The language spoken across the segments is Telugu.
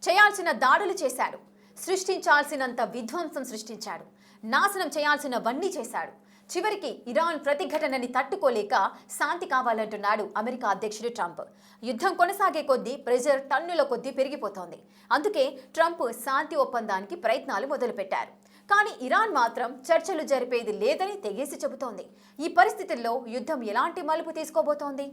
చేయాల్సిన దాడులు చేశాడు. సృష్టించాల్సినంత విధ్వంసం సృష్టించాడు. నాశనం చేయాల్సినవన్నీ చేశాడు. చివరికి ఇరాన్ ప్రతిఘటనని తట్టుకోలేక శాంతి కావాలంటున్నాడు అమెరికా అధ్యక్షుడు ట్రంప్. యుద్ధం కొనసాగే కొద్దీ ప్రెజర్ టన్నుల కొద్దీ పెరిగిపోతోంది. అందుకే ట్రంప్ శాంతి ఒప్పందానికి ప్రయత్నాలు మొదలుపెట్టారు. కానీ ఇరాన్ మాత్రం చర్చలు జరిపేది లేదని తెగేసి చెబుతోంది. ఈ పరిస్థితుల్లో యుద్ధం ఎలాంటి మలుపు తీసుకోబోతోంది?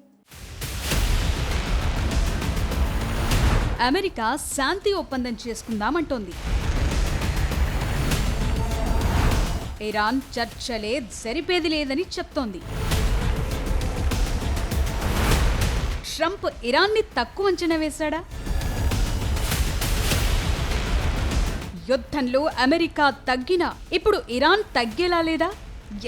అమెరికా శాంతి ఒప్పందం చేసుకుందామంటోంది. ఇరాన్ చర్చలే జరిపేది లేదని చెప్తోంది. ట్రంప్ ఇరాన్ని తక్కువ అంచనా వేశాడా? యుద్ధంలో అమెరికా తగ్గినా ఇప్పుడు ఇరాన్ తగ్గేలా లేదా?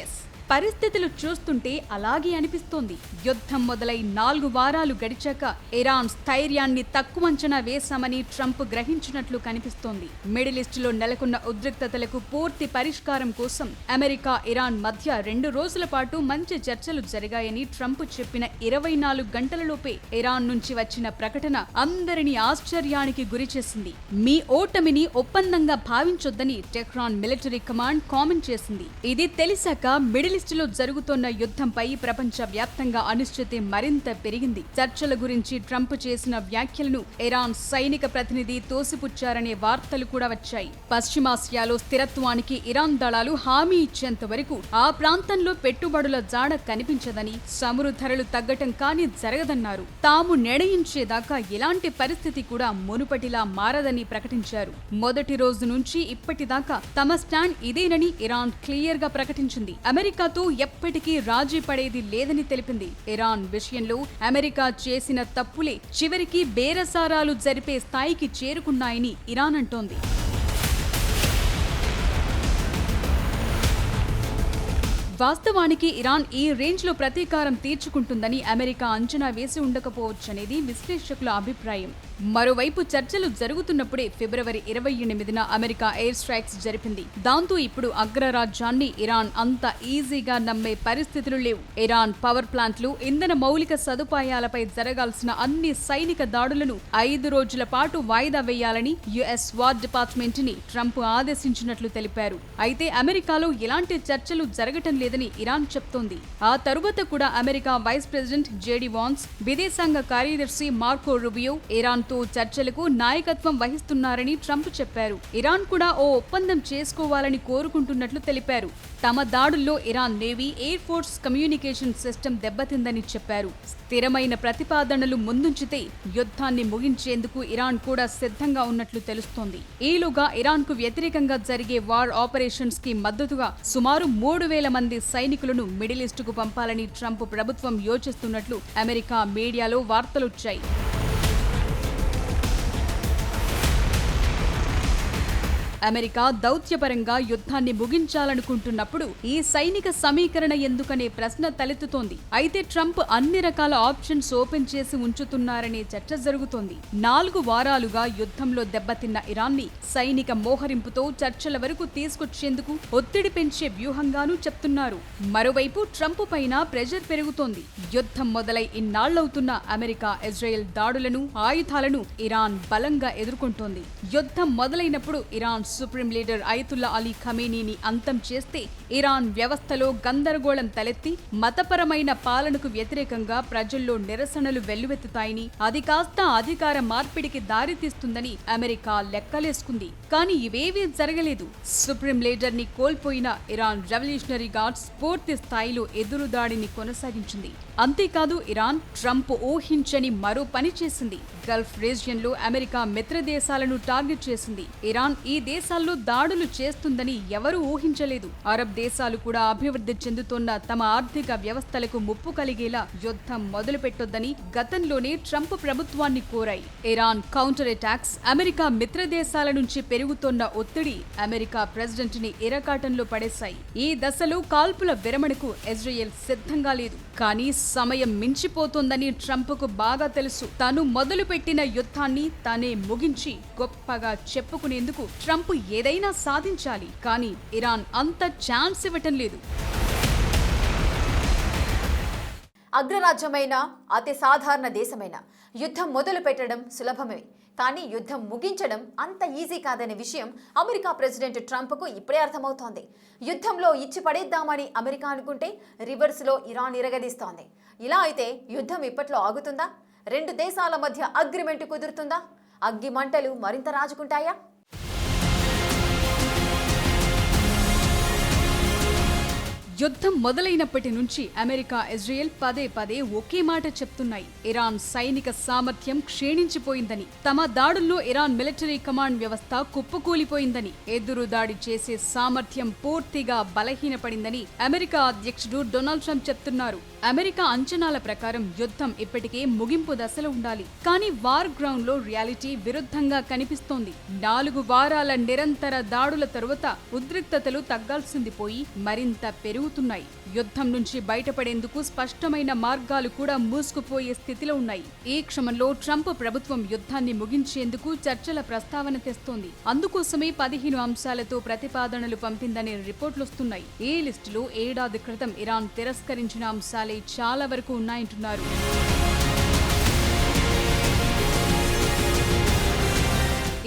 ఎస్, పరిస్థితులు చూస్తుంటే అలాగే అనిపిస్తోంది. యుద్ధం మొదలై 4 వారాలు గడిచాక ఇరాన్ స్థైర్యాన్ని తక్కువ అంచనా వేశామని ట్రంప్ గ్రహించినట్లు కనిపిస్తోంది. మిడిల్ ఈస్ట్లో నెలకొన్న ఉద్రిక్తతలకు పూర్తి పరిష్కారం కోసం అమెరికా ఇరాన్ మధ్య 2 రోజుల పాటు మంచి చర్చలు జరిగాయని ట్రంప్ చెప్పిన 24 గంటలలోపే ఇరాన్ నుంచి వచ్చిన ప్రకటన అందరినీ ఆశ్చర్యానికి గురిచేసింది. మీ ఓటమిని ఒప్పందంగా భావించొద్దని టెహ్రాన్ మిలిటరీ కమాండ్ కామెంట్ చేసింది. ఇది తెలిసాక మిడిల్ ఈస్ట్లో జరుగుతున్న యుద్ధంపై ప్రపంచ వ్యాప్తంగా అనిశ్చితి మరింత పెరిగింది. చర్చల గురించి ట్రంప్ చేసిన వ్యాఖ్యలను ఇరాన్ సైనిక ప్రతినిధి తోసిపుచ్చారనే వార్తలు కూడా వచ్చాయి. పశ్చిమాసియాలో స్థిరత్వానికి ఇరాన్ దళాలు హామీ ఇచ్చేంత వరకు ఆ ప్రాంతంలో పెట్టుబడుల జాడ కనిపించదని, చమురు ధరలు తగ్గటం కానీ జరగదన్నారు. తాము నిర్ణయించేదాకా ఎలాంటి పరిస్థితి కూడా మునుపటిలా మారదని ప్రకటించారు. మొదటి రోజు నుంచి ఇప్పటిదాకా తమ స్టాండ్ ఇదేనని ఇరాన్ క్లియర్ గా ప్రకటించింది. అమెరికాతో ఎప్పటికీ రాజీ పడేది లేదని తెలిపింది. ఇరాన్ విషయంలో అమెరికా చేసిన తప్పులే చివరికి బేరసారాలు జరిపే స్థాయికి చేరుకున్నాయని ఇరాన్ అంటోంది. వాస్తవానికి ఇరాన్ ఈ రేంజ్లో ప్రతీకారం తీర్చుకుంటుందని అమెరికా అంచనా వేసి ఉండకపోవచ్చనేది విశ్లేషకుల అభిప్రాయం. మరోవైపు చర్చలు జరుగుతున్నప్పుడే ఫిబ్రవరి 28న అమెరికా ఎయిర్ స్ట్రైక్స్ జరిపింది. దాంతో ఇప్పుడు అగ్రరాజ్యాన్ని ఇరాన్ అంత ఈజీగా నమ్మే పరిస్థితులు లేవు. ఇరాన్ పవర్ ప్లాంట్లు, ఇంధన మౌలిక సదుపాయాలపై జరగాల్సిన అన్ని సైనిక దాడులను 5 రోజుల పాటు వాయిదా వేయాలని యుఎస్ వార్ డిపార్ట్మెంట్ ని ట్రంప్ ఆదేశించినట్లు తెలిపారు. అయితే అమెరికాలో ఎలాంటి చర్చలు జరగటం లేదని ఇరాన్ చెప్తోంది. ఆ తరువాత కూడా America vice president JD Vance, విదేశాంగ కార్యదర్శి మార్కో రూబియో ఇరాన్ తో చర్చలకు నాయకత్వం వహిస్తున్నారని ట్రంప్ చెప్పారు. ఇరాన్ కూడా ఓ ఒప్పందం చేసుకోవాలని కోరుకుంటున్నట్లు తెలిపారు. తమ దాడుల్లో Iran navy, air force communication system దెబ్బతిందని చెప్పారు. స్థిరమైన ప్రతిపాదనలు ముందుంచితే యుద్ధాన్ని ముగించేందుకు ఇరాన్ కూడా సిద్ధంగా ఉన్నట్లు తెలుస్తోంది. ఈలోగా ఇరాన్ కు వ్యతిరేకంగా జరిగే వార్ ఆపరేషన్స్ కి మద్దతుగా సుమారు 3000 మంది సైనికులను మిడిల్ ఈస్ట్ కు పంపాలని ట్రంప్ ప్రభుత్వం యోచిస్తున్నట్లు అమెరికా మీడియాలో వార్తలొచ్చాయి. అమెరికా దౌత్యపరంగా యుద్ధాన్ని ముగించాలనుకుంటున్నప్పుడు ఈ సైనిక సమీకరణ ఎందుకనే ప్రశ్న తలెత్తుతోంది. అయితే ట్రంప్ అన్ని రకాల ఆప్షన్స్ ఓపెన్ చేసి ఉంచుతున్నారనే చర్చ జరుగుతోంది. 4 వారాలుగా యుద్ధంలో దెబ్బతిన్న ఇరాన్ని సైనిక మోహరింపుతో చర్చల వరకు తీసుకొచ్చేందుకు ఒత్తిడి పెంచే వ్యూహంగానూ చెప్తున్నారు. మరోవైపు ట్రంప్ పైన ప్రెషర్ పెరుగుతోంది. యుద్ధం మొదలై ఇన్నాళ్లవుతున్న అమెరికా ఇజ్రాయెల్ దాడులను, ఆయుధాలను ఇరాన్ బలంగా ఎదుర్కొంటోంది. యుద్ధం మొదలైనప్పుడు Iran supreme leader Ayatollah Ali ఖమేనీని అంతం చేస్తే ఇరాన్ వ్యవస్థలో గందరగోళం తలెత్తి మతపరమైన పాలనకు వ్యతిరేకంగా ప్రజల్లో నిరసనలు వెల్లువెత్తుతాయని, అది కాస్త అధికార మార్పిడికి దారితీస్తుందని అమెరికా లెక్కలేసుకుంది. కానీ ఇవేవీ జరగలేదు. సుప్రీం లీడర్ ని కోల్పోయిన ఇరాన్ రెవల్యూషనరీ గార్డ్స్ పూర్తి స్థాయిలో ఎదురుదాడిని కొనసాగించింది. అంతేకాదు ఇరాన్ ట్రంప్ ఊహించని మరో పని చేసింది. గల్ఫ్ రీజియన్ లో అమెరికా మిత్ర దేశాలను టార్గెట్ చేసింది. ఇరాన్ ఈ దేశాల్లో దాడులు చేస్తుందని ఎవరూ ఊహించలేదు. అరబ్ దేశాలు కూడా అభివృద్ధి చెందుతున్న తమ ఆర్థిక వ్యవస్థలకు ముప్పు కలిగేలా యుద్ధం మొదలు పెట్టొద్దని గతంలోనే ట్రంప్ ప్రభుత్వాన్ని కోరాయి. ఇరాన్ కౌంటర్ అటాక్స్, అమెరికా మిత్ర దేశాల నుంచి పెరుగుతోన్న ఒత్తిడి అమెరికా ప్రెసిడెంట్ ని ఇరకాటంలో పడేశాయి. ఈ దశలో కాల్పుల విరమణకు ఇజ్రాయెల్ సిద్ధంగా లేదు. కానీ సమయం మించిపోతోందని ట్రంప్ కు బాగా తెలుసు. తాను మొదలుపెట్టిన యుద్ధాన్ని తానే ముగించి గొప్పగా చెప్పుకునేందుకు ట్రంప్ ఏదైనా సాధించాలి. కానీ ఇరాన్ అంత ఛాన్స్ ఇవ్వటం లేదు. అగ్రరాజ్యమైన, అతి సాధారణ దేశమైన యుద్ధం మొదలు పెట్టడం సులభమే. కానీ యుద్ధం ముగించడం అంత ఈజీ కాదనే విషయం అమెరికా ప్రెసిడెంట్ ట్రంప్కు ఇప్పుడే అర్థమవుతోంది. యుద్ధంలో ఇచ్చి పడేద్దామని అమెరికా అనుకుంటే రివర్స్లో ఇరాన్ ఇరగదీస్తోంది. ఇలా అయితే యుద్ధం ఇప్పట్లో ఆగుతుందా? రెండు దేశాల మధ్య అగ్రిమెంట్ కుదురుతుందా? అగ్గి మంటలు మరింత రాజుకుంటాయా? యుద్ధం మొదలైనప్పటి నుంచి అమెరికా, ఇజ్రాయెల్ పదే పదే ఒకే మాట చెప్తున్నాయి. ఇరాన్ సైనిక సామర్థ్యం క్షీణించిపోయిందని, తమ దాడుల్లో ఇరాన్ మిలిటరీ కమాండ్ వ్యవస్థ కుప్పకూలిపోయిందని, ఎదురు దాడి చేసే సామర్థ్యం పూర్తిగా బలహీనపడిందని అమెరికా అధ్యక్షుడు డొనాల్డ్ ట్రంప్ చెప్తున్నారు. అమెరికా అంచనాల ప్రకారం యుద్ధం ఇప్పటికే ముగింపు దశలో ఉండాలి. కానీ వార్ గ్రౌండ్ లో రియాలిటీ విరుద్ధంగా కనిపిస్తోంది. 4 వారాల నిరంతర దాడుల తరువాత ఉద్రిక్తతలు తగ్గాల్సింది పోయి మరింత పెరుగుతున్నాయి. యుద్ధం నుంచి బయటపడేందుకు స్పష్టమైన మార్గాలు కూడా మూసుకుపోయే స్థితిలో ఉన్నాయి. ఈ క్రమంలో ట్రంప్ ప్రభుత్వం యుద్ధాన్ని ముగించేందుకు చర్చల ప్రస్తావన తెస్తోంది. అందుకోసమే 15 అంశాలతో ప్రతిపాదనలు పంపిందనే రిపోర్టులొస్తున్నాయి. ఈ లిస్టులో ఏడాది క్రితం ఇరాన్ తిరస్కరించిన అంశాలే చాలా వరకు ఉన్నాయంటున్నారు.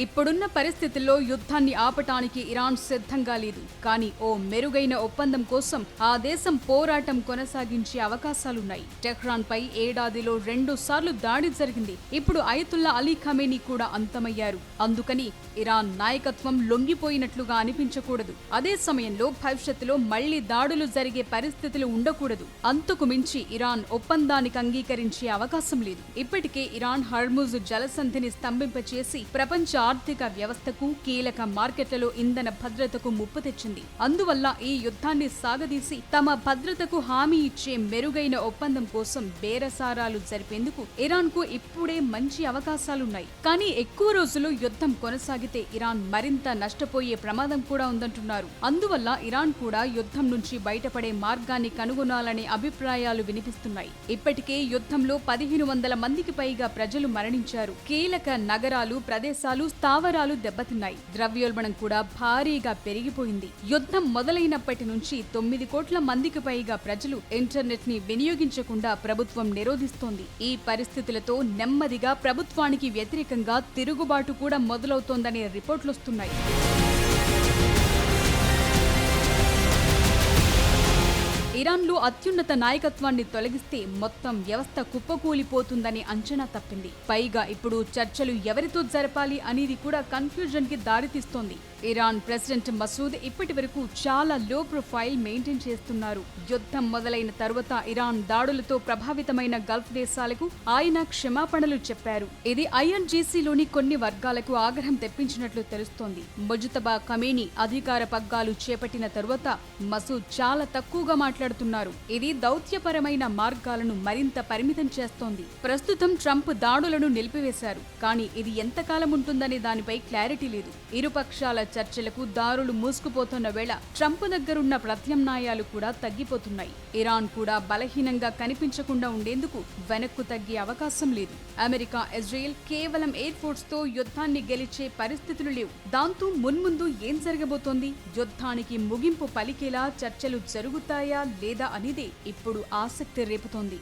ఇప్పుడున్న పరిస్థితుల్లో యుద్ధాన్ని ఆపటానికి ఇరాన్ సిద్ధంగా లేదు. కానీ ఓ మెరుగైన ఒప్పందం కోసం ఆ దేశం పోరాటం కొనసాగించే అవకాశాలున్నాయి. టెహ్రాన్ పై ఏడాదిలో 2 సార్లు దాడి జరిగింది. ఇప్పుడు అయతుల్లా అలీ ఖమేనీ కూడా అంతమయ్యారు. అందుకని ఇరాన్ నాయకత్వం లొంగిపోయినట్లుగా అనిపించకూడదు. అదే సమయంలో భవిష్యత్తులో మళ్లీ దాడులు జరిగే పరిస్థితులు ఉండకూడదు. అంతకు మించి ఇరాన్ ఒప్పందానికి అంగీకరించే అవకాశం లేదు. ఇప్పటికే ఇరాన్ హర్ముజ్ జలసంధిని స్తంభింపచేసి ప్రపంచ ఆర్థిక వ్యవస్థకు, కీలక మార్కెట్లలో ఇంధన భద్రతకు ముప్పు తెచ్చింది. అందువల్ల ఈ యుద్ధాన్ని సాగదీసి తమ భద్రతకు హామీ ఇచ్చే మెరుగైన ఒప్పందం కోసం బేరసారాలు జరిపేందుకు ఇరాన్ కు ఇప్పుడే మంచి అవకాశాలున్నాయి. కానీ ఎక్కువ రోజులు యుద్ధం కొనసాగితే ఇరాన్ మరింత నష్టపోయే ప్రమాదం కూడా ఉందంటున్నారు. అందువల్ల ఇరాన్ కూడా యుద్ధం నుంచి బయటపడే మార్గాన్ని కనుగొనాలనే అభిప్రాయాలు వినిపిస్తున్నాయి. ఇప్పటికే యుద్ధంలో 1500 మందికి పైగా ప్రజలు మరణించారు. కీలక నగరాలు, ప్రదేశాలు, స్థావరాలు దెబ్బతిన్నాయి. ద్రవ్యోల్బణం కూడా భారీగా పెరిగిపోయింది. యుద్ధం మొదలైనప్పటి నుంచి 9 కోట్ల మందికి పైగా ప్రజలు ఇంటర్నెట్ ని వినియోగించకుండా ప్రభుత్వం నిరోధిస్తోంది. ఈ పరిస్థితులతో నెమ్మదిగా ప్రభుత్వానికి వ్యతిరేకంగా తిరుగుబాటు కూడా మొదలవుతోందనే రిపోర్టులొస్తున్నాయి. ఇరాన్లో అత్యున్నత నాయకత్వాన్ని తొలగిస్తే మొత్తం వ్యవస్థ కుప్పకూలిపోతుందని అంచనా తప్పింది. పైగా ఇప్పుడు చర్చలు ఎవరితో జరపాలి అనేది కూడా కన్ఫ్యూజన్ కి దారితీస్తోంది. ఇరాన్ ప్రెసిడెంట్ మసూద్ ఇప్పటి వరకు చాలా లో ప్రొఫైల్ మెయింటైన్ చేస్తున్నారు. యుద్ధం మొదలైన తరువాత ఇరాన్ దాడులతో ప్రభావితమైన గల్ఫ్ దేశాలకు ఆయన క్షమాపణలు చెప్పారు. ఇది ఐఎన్జీసీలోని కొన్ని వర్గాలకు ఆగ్రహం తెప్పించినట్లు తెలుస్తోంది. ముజ్తబా ఖమేనీ అధికార పగ్గాలు చేపట్టిన తరువాత మసూద్ చాలా తక్కువగా మాట్లాడుతున్నారు. ఇది దౌత్యపరమైన మార్గాలను మరింత పరిమితం చేస్తోంది. ప్రస్తుతం ట్రంప్ దాడులను నిలిపివేశారు. కానీ ఇది ఎంతకాలం ఉంటుందనే దానిపై క్లారిటీ లేదు. ఇరుపక్షాల చర్చలకు దారులు మూసుకుపోతున్న వేళ ట్రంప్ దగ్గరున్న ప్రత్యామ్నాయాలు కూడా తగ్గిపోతున్నాయి. ఇరాన్ కూడా బలహీనంగా కనిపించకుండా ఉండేందుకు వెనక్కు తగ్గే అవకాశం లేదు. అమెరికా, ఇజ్రాయెల్ కేవలం ఎయిర్ ఫోర్స్ తో యుద్ధాన్ని గెలిచే పరిస్థితులు లేవు. దాంతో మున్ముందు ఏం జరగబోతోంది? యుద్ధానికి ముగింపు పలికేలా చర్చలు జరుగుతాయా లేదా అనేది ఇప్పుడు ఆసక్తి రేపుతోంది.